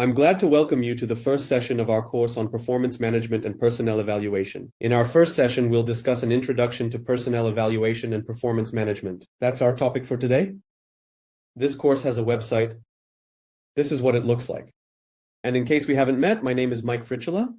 I'm glad to welcome you to the first session of our course on performance management and personnel evaluation. In our first session, we'll discuss an introduction to personnel evaluation and performance management. That's our topic for today. This course has a website. This is what it looks like. And in case we haven't met, my name is Mike Pritula.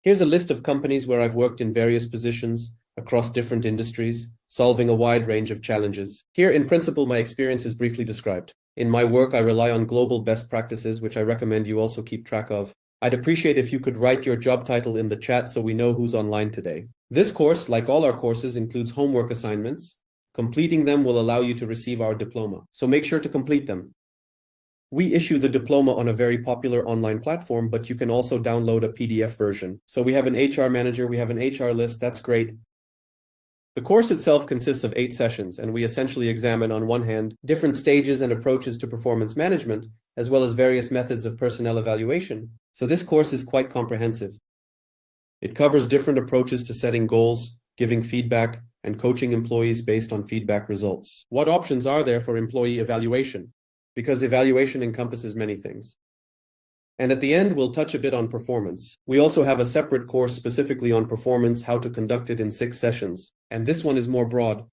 Here's a list of companies where I've worked in various positions across different industries, solving a wide range of challenges. Here, in principle, my experience is briefly described. In my work, I rely on global best practices, which I recommend you also keep track of. I'd appreciate if you could write your job title in the chat so we know who's online today. This course, like all our courses, includes homework assignments. Completing them will allow you to receive our diploma, so make sure to complete them. We issue the diploma on a very popular online platform, but you can also download a PDF version. So we have an HR manager, we have an HR list, that's great. The course itself consists of 8 sessions, and we essentially examine, on one hand, different stages and approaches to performance management, as well as various methods of personnel evaluation. So this course is quite comprehensive. It covers different approaches to setting goals, giving feedback, and coaching employees based on feedback results. What options are there for employee evaluation? Because evaluation encompasses many things. And at the end, we'll touch a bit on performance. We also have a separate course specifically on performance, how to conduct it in 6 sessions. And this one is more broad.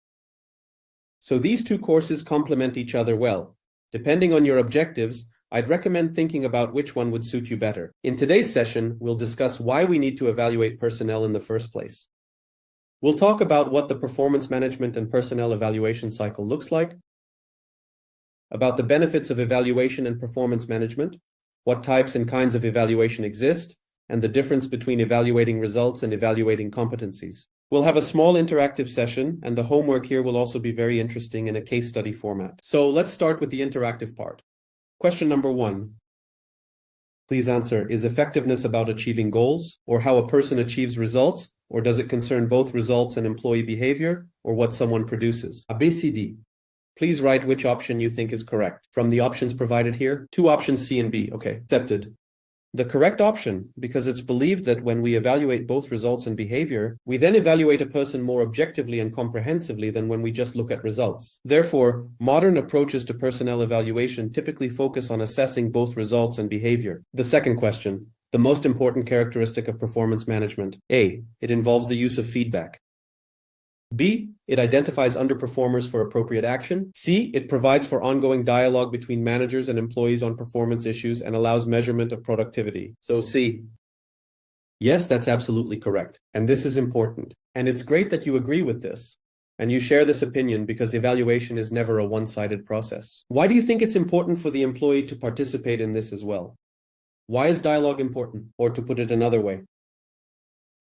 So these 2 courses complement each other well. Depending on your objectives, I'd recommend thinking about which one would suit you better. In today's session, we'll discuss why we need to evaluate personnel in the first place. We'll talk about what the performance management and personnel evaluation cycle looks like, about the benefits of evaluation and performance management, what types and kinds of evaluation exist, and the difference between evaluating results and evaluating competencies. We'll have a small interactive session, and the homework here will also be very interesting in a case study format. So let's start with the interactive part. Question number 1. Please answer, is effectiveness about achieving goals, or how a person achieves results, or does it concern both results and employee behavior, or what someone produces? A, B, C, D. Please write which option you think is correct. From the options provided here, 2 options C and B. Okay, accepted. The correct option, because it's believed that when we evaluate both results and behavior, we then evaluate a person more objectively and comprehensively than when we just look at results. Therefore, modern approaches to personnel evaluation typically focus on assessing both results and behavior. The second question, the most important characteristic of performance management. A, it involves the use of feedback. B, it identifies underperformers for appropriate action. C, it provides for ongoing dialogue between managers and employees on performance issues and allows measurement of productivity. So C. Yes, that's absolutely correct. And this is important. And it's great that you agree with this. And you share this opinion because evaluation is never a one-sided process. Why do you think it's important for the employee to participate in this as well? Why is dialogue important? Or to put it another way,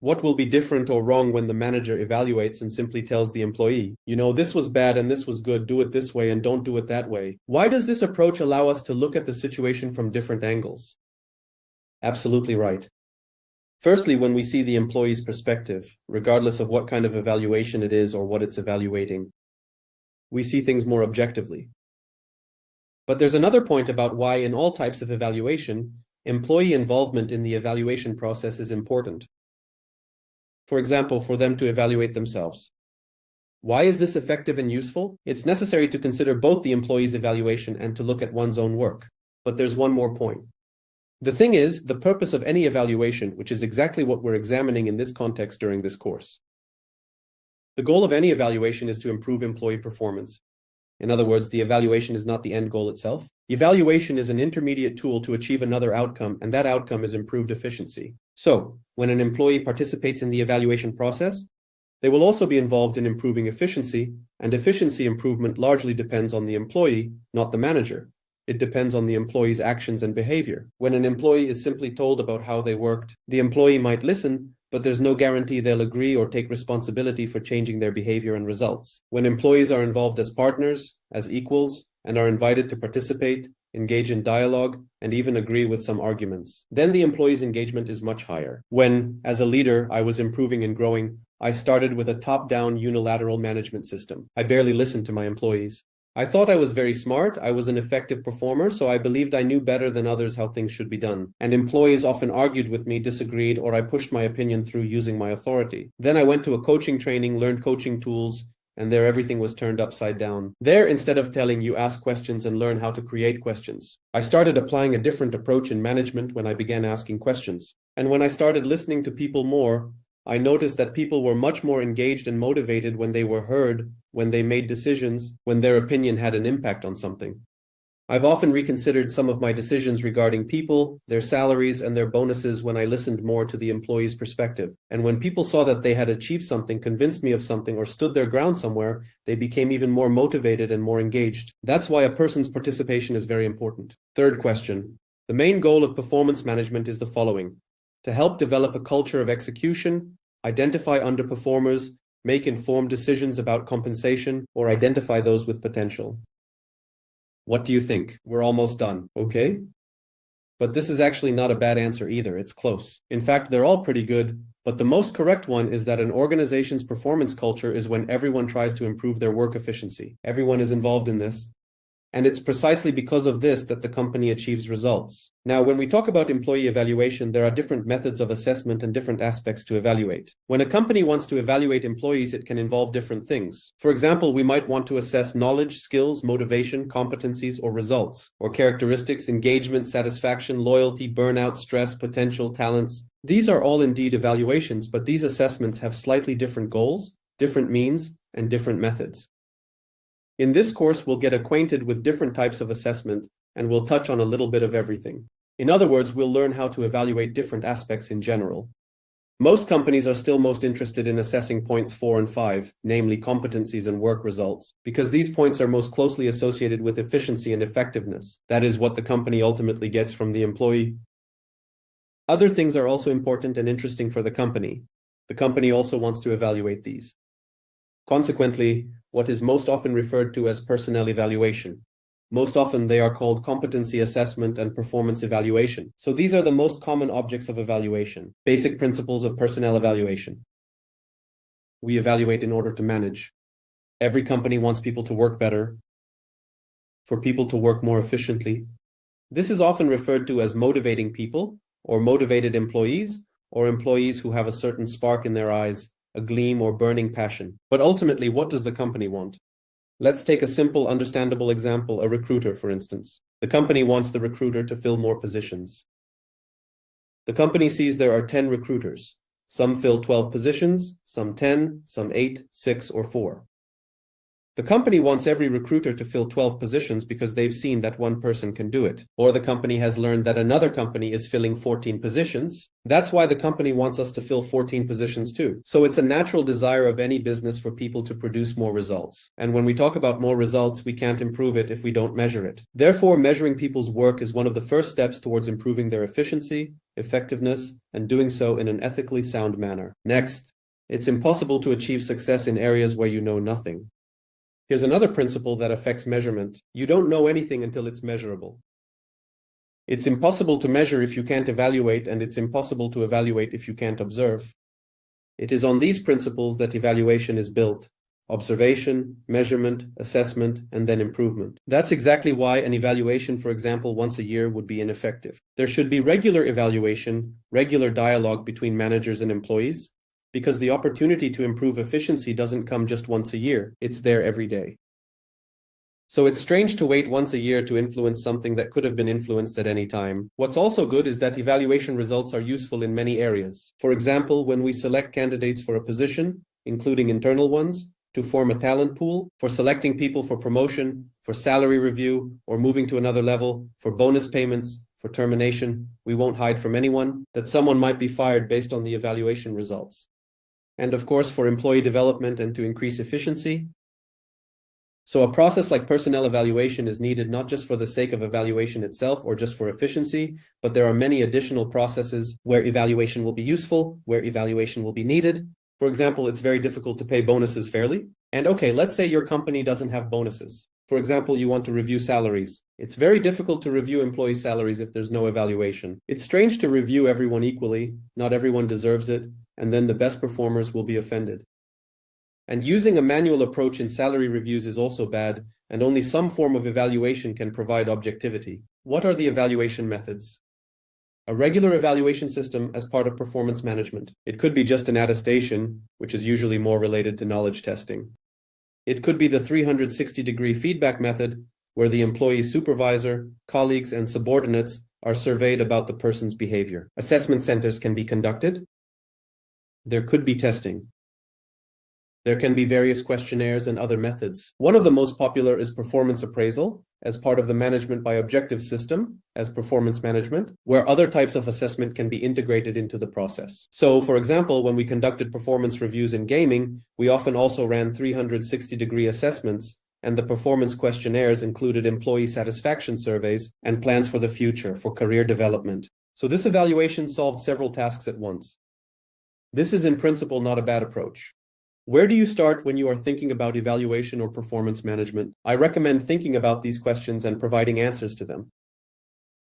what will be different or wrong when the manager evaluates and simply tells the employee, this was bad and this was good, do it this way and don't do it that way? Why does this approach allow us to look at the situation from different angles? Absolutely right. Firstly, when we see the employee's perspective, regardless of what kind of evaluation it is or what it's evaluating, we see things more objectively. But there's another point about why in all types of evaluation, employee involvement in the evaluation process is important. For example, for them to evaluate themselves. Why is this effective and useful? It's necessary to consider both the employee's evaluation and to look at one's own work. But there's one more point. The thing is, the purpose of any evaluation, which is exactly what we're examining in this context during this course. The goal of any evaluation is to improve employee performance. In other words, the evaluation is not the end goal itself. Evaluation is an intermediate tool to achieve another outcome, and that outcome is improved efficiency. So, when an employee participates in the evaluation process, they will also be involved in improving efficiency, and efficiency improvement largely depends on the employee, not the manager. It depends on the employee's actions and behavior. When an employee is simply told about how they worked, the employee might listen, but there's no guarantee they'll agree or take responsibility for changing their behavior and results. When employees are involved as partners, as equals, and are invited to participate, engage in dialogue, and even agree with some arguments, then the employee's engagement is much higher. When, as a leader, I was improving and growing, I started with a top-down unilateral management system. I barely listened to my employees. I thought I was very smart, I was an effective performer, so I believed I knew better than others how things should be done. And employees often argued with me, disagreed, or I pushed my opinion through using my authority. Then I went to a coaching training, learned coaching tools, and there everything was turned upside down. There, instead of telling you ask questions and learn how to create questions, I started applying a different approach in management when I began asking questions. And when I started listening to people more, I noticed that people were much more engaged and motivated when they were heard, when they made decisions, when their opinion had an impact on something. I've often reconsidered some of my decisions regarding people, their salaries, and their bonuses when I listened more to the employee's perspective. And when people saw that they had achieved something, convinced me of something, or stood their ground somewhere, they became even more motivated and more engaged. That's why a person's participation is very important. Third question. The main goal of performance management is the following: to help develop a culture of execution, identify underperformers, make informed decisions about compensation, or identify those with potential. What do you think? We're almost done, okay? But this is actually not a bad answer either. It's close. In fact, they're all pretty good, but the most correct one is that an organization's performance culture is when everyone tries to improve their work efficiency. Everyone is involved in this. And it's precisely because of this that the company achieves results. Now, when we talk about employee evaluation, there are different methods of assessment and different aspects to evaluate. When a company wants to evaluate employees, it can involve different things. For example, we might want to assess knowledge, skills, motivation, competencies, or results, or characteristics, engagement, satisfaction, loyalty, burnout, stress, potential, talents. These are all indeed evaluations, but these assessments have slightly different goals, different means, and different methods. In this course, we'll get acquainted with different types of assessment, and we'll touch on a little bit of everything. In other words, we'll learn how to evaluate different aspects in general. Most companies are still most interested in assessing points 4 and 5, namely competencies and work results, because these points are most closely associated with efficiency and effectiveness. That is what the company ultimately gets from the employee. Other things are also important and interesting for the company. The company also wants to evaluate these. Consequently, what is most often referred to as personnel evaluation. Most often they are called competency assessment and performance evaluation. So these are the most common objects of evaluation. Basic principles of personnel evaluation. We evaluate in order to manage. Every company wants people to work better, for people to work more efficiently. This is often referred to as motivating people, or motivated employees, or employees who have a certain spark in their eyes, a gleam or burning passion. But ultimately, what does the company want? Let's take a simple, understandable example, a recruiter, for instance. The company wants the recruiter to fill more positions. The company sees there are 10 recruiters. Some fill 12 positions, some 10, some 8, 6, or 4. The company wants every recruiter to fill 12 positions because they've seen that one person can do it. Or the company has learned that another company is filling 14 positions. That's why the company wants us to fill 14 positions too. So it's a natural desire of any business for people to produce more results. And when we talk about more results, we can't improve it if we don't measure it. Therefore, measuring people's work is one of the first steps towards improving their efficiency, effectiveness, and doing so in an ethically sound manner. Next, it's impossible to achieve success in areas where you know nothing. Here's another principle that affects measurement. You don't know anything until it's measurable. It's impossible to measure if you can't evaluate, and it's impossible to evaluate if you can't observe. It is on these principles that evaluation is built: observation, measurement, assessment, and then improvement. That's exactly why an evaluation, for example, once a year would be ineffective. There should be regular evaluation, regular dialogue between managers and employees, because the opportunity to improve efficiency doesn't come just once a year, it's there every day. So it's strange to wait once a year to influence something that could have been influenced at any time. What's also good is that evaluation results are useful in many areas. For example, when we select candidates for a position, including internal ones, to form a talent pool, for selecting people for promotion, for salary review, or moving to another level, for bonus payments, for termination, we won't hide from anyone that someone might be fired based on the evaluation results. And of course, for employee development and to increase efficiency. So a process like personnel evaluation is needed not just for the sake of evaluation itself or just for efficiency, but there are many additional processes where evaluation will be useful, where evaluation will be needed. For example, it's very difficult to pay bonuses fairly. And okay, let's say your company doesn't have bonuses. For example, you want to review salaries. It's very difficult to review employee salaries if there's no evaluation. It's strange to review everyone equally. Not everyone deserves it. And then the best performers will be offended. And using a manual approach in salary reviews is also bad, and only some form of evaluation can provide objectivity. What are the evaluation methods? A regular evaluation system as part of performance management. It could be just an attestation, which is usually more related to knowledge testing. It could be the 360-degree feedback method, where the employee supervisor, colleagues, and subordinates are surveyed about the person's behavior. Assessment centers can be conducted. There could be testing. There can be various questionnaires and other methods. One of the most popular is performance appraisal, as part of the management by objectives system, as performance management, where other types of assessment can be integrated into the process. So, for example, when we conducted performance reviews in gaming, we often also ran 360-degree assessments, and the performance questionnaires included employee satisfaction surveys and plans for the future for career development. So this evaluation solved several tasks at once. This is in principle not a bad approach. Where do you start when you are thinking about evaluation or performance management? I recommend thinking about these questions and providing answers to them.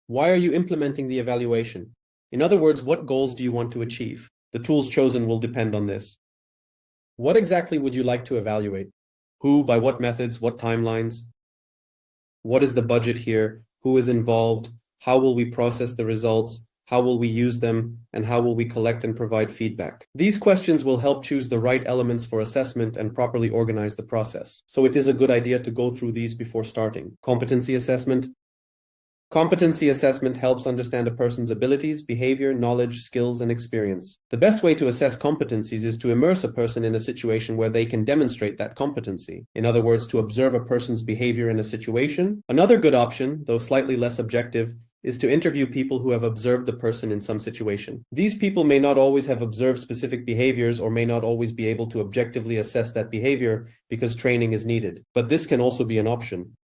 Why are you implementing the evaluation? In other words, what goals do you want to achieve? The tools chosen will depend on this. What exactly would you like to evaluate? Who, by what methods, what timelines? What is the budget here? Who is involved? How will we process the results? How will we use them? And how will we collect and provide feedback? These questions will help choose the right elements for assessment and properly organize the process. So it is a good idea to go through these before starting. Competency assessment. Competency assessment helps understand a person's abilities, behavior, knowledge, skills, and experience. The best way to assess competencies is to immerse a person in a situation where they can demonstrate that competency. In other words, to observe a person's behavior in a situation. Another good option, though slightly less objective, is to interview people who have observed the person in some situation. These people may not always have observed specific behaviors or may not always be able to objectively assess that behavior because training is needed. But this can also be an option.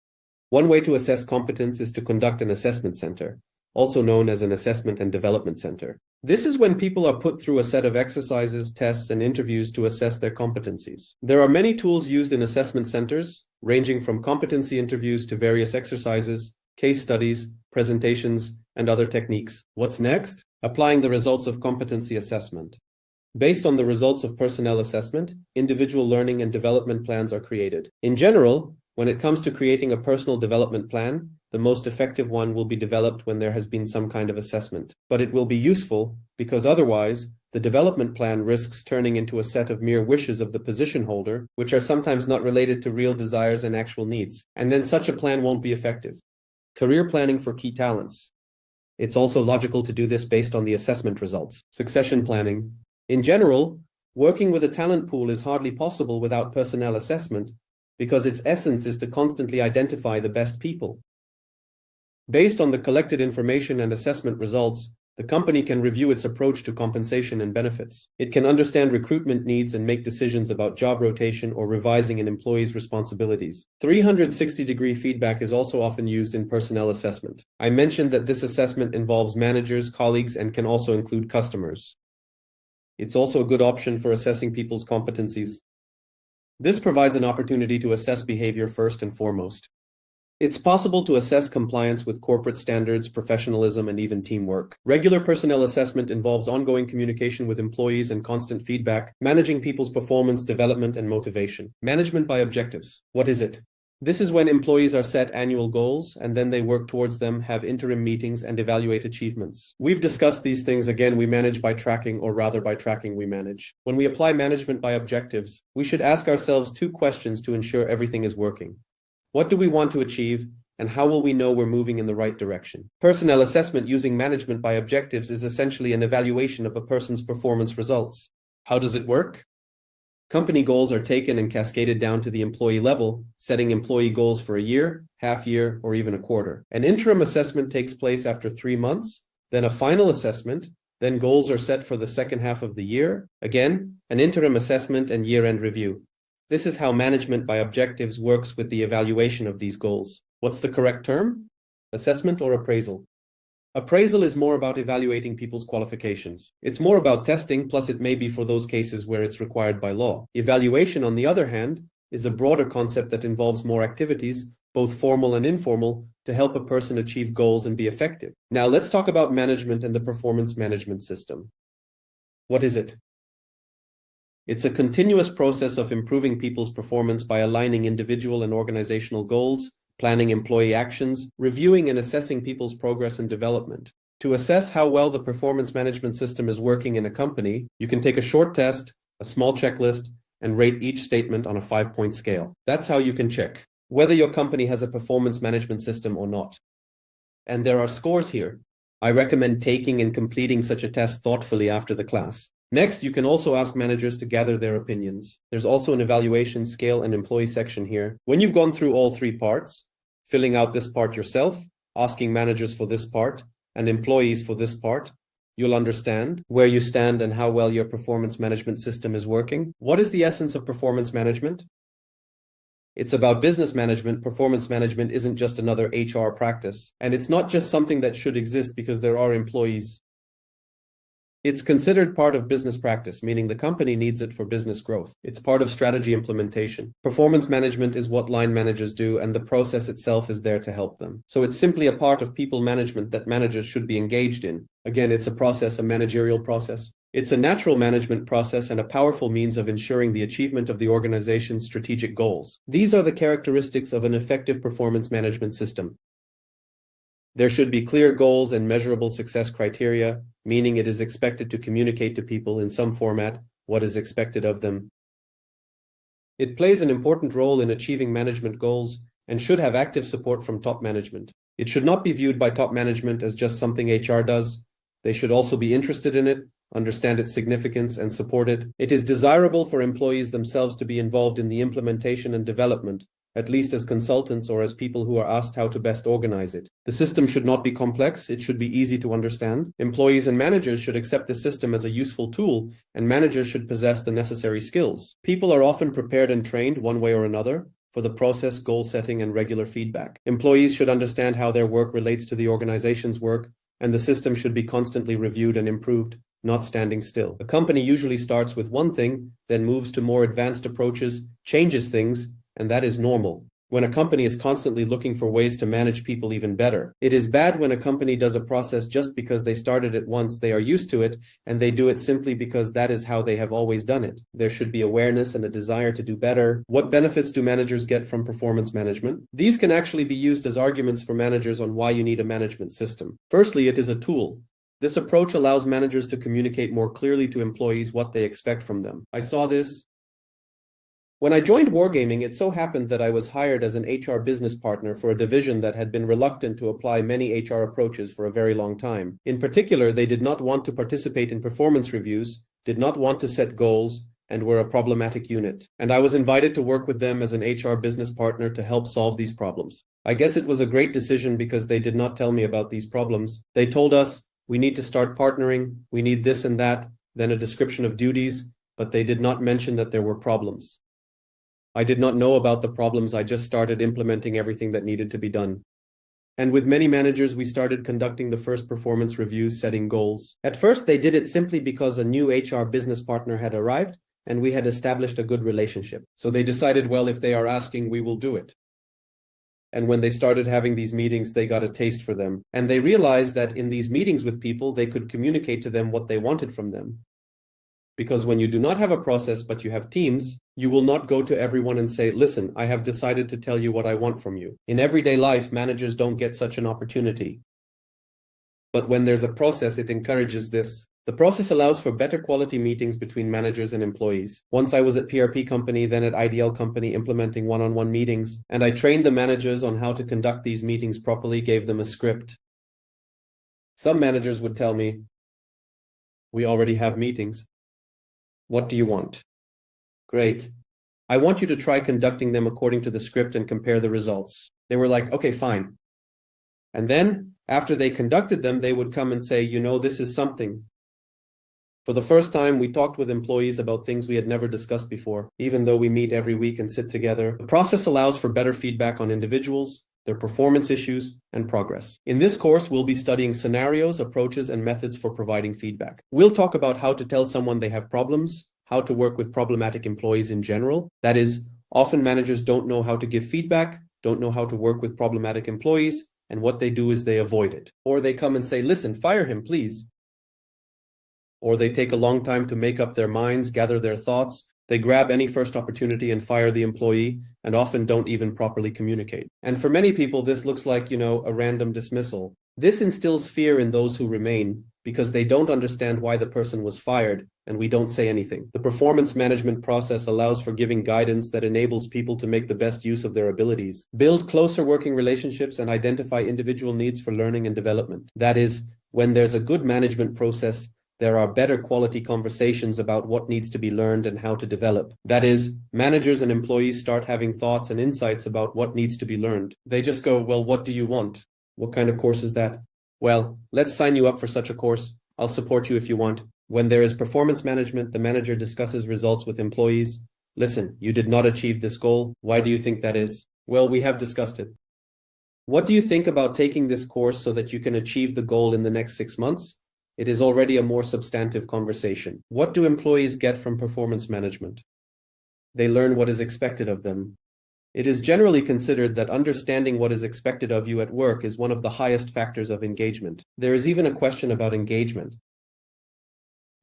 One way to assess competence is to conduct an assessment center, also known as an assessment and development center. This is when people are put through a set of exercises, tests, and interviews to assess their competencies. There are many tools used in assessment centers, ranging from competency interviews to various exercises, case studies, presentations, and other techniques. What's next? Applying the results of competency assessment. Based on the results of personnel assessment, individual learning and development plans are created. In general, when it comes to creating a personal development plan, the most effective one will be developed when there has been some kind of assessment. But it will be useful because otherwise, the development plan risks turning into a set of mere wishes of the position holder, which are sometimes not related to real desires and actual needs. And then such a plan won't be effective. Career planning for key talents. It's also logical to do this based on the assessment results. Succession planning. In general, working with a talent pool is hardly possible without personnel assessment because its essence is to constantly identify the best people. Based on the collected information and assessment results, the company can review its approach to compensation and benefits. It can understand recruitment needs and make decisions about job rotation or revising an employee's responsibilities. 360-degree feedback is also often used in personnel assessment. I mentioned that this assessment involves managers, colleagues, and can also include customers. It's also a good option for assessing people's competencies. This provides an opportunity to assess behavior first and foremost. It's possible to assess compliance with corporate standards, professionalism, and even teamwork. Regular personnel assessment involves ongoing communication with employees and constant feedback, managing people's performance, development, and motivation. Management by objectives. What is it? This is when employees are set annual goals, and then they work towards them, have interim meetings, and evaluate achievements. We've discussed these things. Again, we manage by tracking, or rather by tracking we manage. When we apply management by objectives, we should ask ourselves two questions to ensure everything is working. What do we want to achieve, and how will we know we're moving in the right direction? Personnel assessment using management by objectives is essentially an evaluation of a person's performance results. How does it work? Company goals are taken and cascaded down to the employee level, setting employee goals for a year, half year, or even a quarter. An interim assessment takes place after 3 months, then a final assessment, then goals are set for the second half of the year, again, an interim assessment and year-end review. This is how management by objectives works with the evaluation of these goals. What's the correct term? Assessment or appraisal? Appraisal is more about evaluating people's qualifications. It's more about testing, plus it may be for those cases where it's required by law. Evaluation, on the other hand, is a broader concept that involves more activities, both formal and informal, to help a person achieve goals and be effective. Now let's talk about management and the performance management system. What is it? It's a continuous process of improving people's performance by aligning individual and organizational goals, planning employee actions, reviewing and assessing people's progress and development. To assess how well the performance management system is working in a company, you can take a short test, a small checklist, and rate each statement on a 5-point scale. That's how you can check whether your company has a performance management system or not. And there are scores here. I recommend taking and completing such a test thoughtfully after the class. Next, you can also ask managers to gather their opinions. There's also an evaluation scale and employee section here. When you've gone through all 3 parts, filling out this part yourself, asking managers for this part, and employees for this part, you'll understand where you stand and how well your performance management system is working. What is the essence of performance management? It's about business management. Performance management isn't just another HR practice, and it's not just something that should exist because there are employees. It's considered part of business practice, meaning the company needs it for business growth. It's part of strategy implementation. Performance management is what line managers do, and the process itself is there to help them. So it's simply a part of people management that managers should be engaged in. Again, it's a process, a managerial process. It's a natural management process and a powerful means of ensuring the achievement of the organization's strategic goals. These are the characteristics of an effective performance management system. There should be clear goals and measurable success criteria, meaning it is expected to communicate to people in some format what is expected of them. It plays an important role in achieving management goals and should have active support from top management. It should not be viewed by top management as just something HR does. They should also be interested in it, understand its significance, and support it. It is desirable for employees themselves to be involved in the implementation and development, at least as consultants or as people who are asked how to best organize it. The system should not be complex, it should be easy to understand. Employees and managers should accept the system as a useful tool, and managers should possess the necessary skills. People are often prepared and trained one way or another for the process, goal setting, and regular feedback. Employees should understand how their work relates to the organization's work, and the system should be constantly reviewed and improved, not standing still. A company usually starts with one thing, then moves to more advanced approaches, changes things, and that is normal. When a company is constantly looking for ways to manage people even better. It is bad when a company does a process just because they started it once, they are used to it, and they do it simply because that is how they have always done it. There should be awareness and a desire to do better. What benefits do managers get from performance management? These can actually be used as arguments for managers on why you need a management system. Firstly, it is a tool. This approach allows managers to communicate more clearly to employees what they expect from them. I saw this when I joined Wargaming. It so happened that I was hired as an HR business partner for a division that had been reluctant to apply many HR approaches for a very long time. In particular, they did not want to participate in performance reviews, did not want to set goals, and were a problematic unit. And I was invited to work with them as an HR business partner to help solve these problems. I guess it was a great decision because they did not tell me about these problems. They told us, we need to start partnering, we need this and that, then a description of duties, but they did not mention that there were problems. I did not know about the problems. I just started implementing everything that needed to be done. And with many managers, we started conducting the first performance reviews, setting goals. At first, they did it simply because a new HR business partner had arrived and we had established a good relationship. So they decided, well, if they are asking, we will do it. And when they started having these meetings, they got a taste for them. And they realized that in these meetings with people, they could communicate to them what they wanted from them. Because when you do not have a process, but you have teams, you will not go to everyone and say, listen, I have decided to tell you what I want from you. In everyday life, managers don't get such an opportunity. But when there's a process, it encourages this. The process allows for better quality meetings between managers and employees. Once I was at PRP company, then at IDL company, implementing one-on-one meetings, and I trained the managers on how to conduct these meetings properly, gave them a script. Some managers would tell me, we already have meetings. What do you want? Great. I want you to try conducting them according to the script and compare the results. They were like, okay, fine. And then after they conducted them, they would come and say, you know, this is something. For the first time, we talked with employees about things we had never discussed before, even though we meet every week and sit together. The process allows for better feedback on individuals, their performance issues, and progress. In this course, we'll be studying scenarios, approaches, and methods for providing feedback. We'll talk about how to tell someone they have problems, how to work with problematic employees in general. That is, often managers don't know how to give feedback, don't know how to work with problematic employees, and what they do is they avoid it. Or they come and say, listen, fire him, please. Or they take a long time to make up their minds, gather their thoughts. They grab any first opportunity and fire the employee, and often don't even properly communicate. And for many people, this looks like, a random dismissal. This instills fear in those who remain because they don't understand why the person was fired and we don't say anything. The performance management process allows for giving guidance that enables people to make the best use of their abilities, build closer working relationships, and identify individual needs for learning and development. That is, when there's a good management process, there are better quality conversations about what needs to be learned and how to develop. That is, managers and employees start having thoughts and insights about what needs to be learned. They just go, well, what do you want? What kind of course is that? Well, let's sign you up for such a course. I'll support you if you want. When there is performance management, the manager discusses results with employees. Listen, you did not achieve this goal. Why do you think that is? Well, we have discussed it. What do you think about taking this course so that you can achieve the goal in the next 6 months? It is already a more substantive conversation. What do employees get from performance management? They learn what is expected of them. It is generally considered that understanding what is expected of you at work is one of the highest factors of engagement. There is even a question about engagement,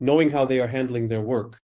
knowing how they are handling their work.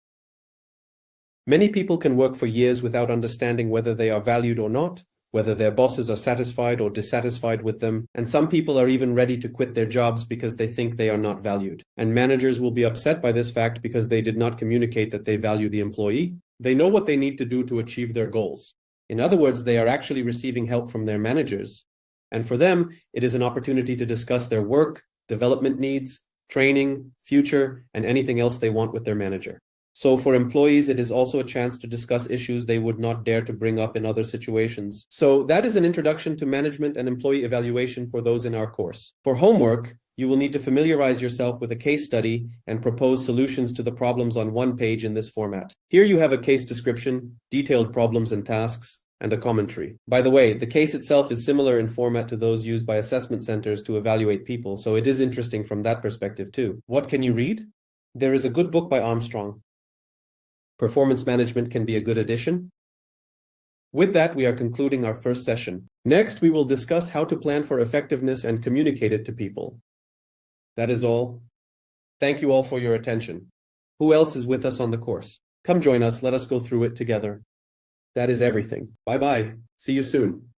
Many people can work for years without understanding whether they are valued or not, whether their bosses are satisfied or dissatisfied with them, and some people are even ready to quit their jobs because they think they are not valued. And managers will be upset by this fact because they did not communicate that they value the employee. They know what they need to do to achieve their goals. In other words, they are actually receiving help from their managers. And for them, it is an opportunity to discuss their work, development needs, training, future, and anything else they want with their manager. So for employees, it is also a chance to discuss issues they would not dare to bring up in other situations. So that is an introduction to management and employee evaluation for those in our course. For homework, you will need to familiarize yourself with a case study and propose solutions to the problems on one page in this format. Here you have a case description, detailed problems and tasks, and a commentary. By the way, the case itself is similar in format to those used by assessment centers to evaluate people, so it is interesting from that perspective too. What can you read? There is a good book by Armstrong. Performance management can be a good addition. With that, we are concluding our first session. Next, we will discuss how to plan for effectiveness and communicate it to people. That is all. Thank you all for your attention. Who else is with us on the course? Come join us. Let us go through it together. That is everything. Bye-bye. See you soon.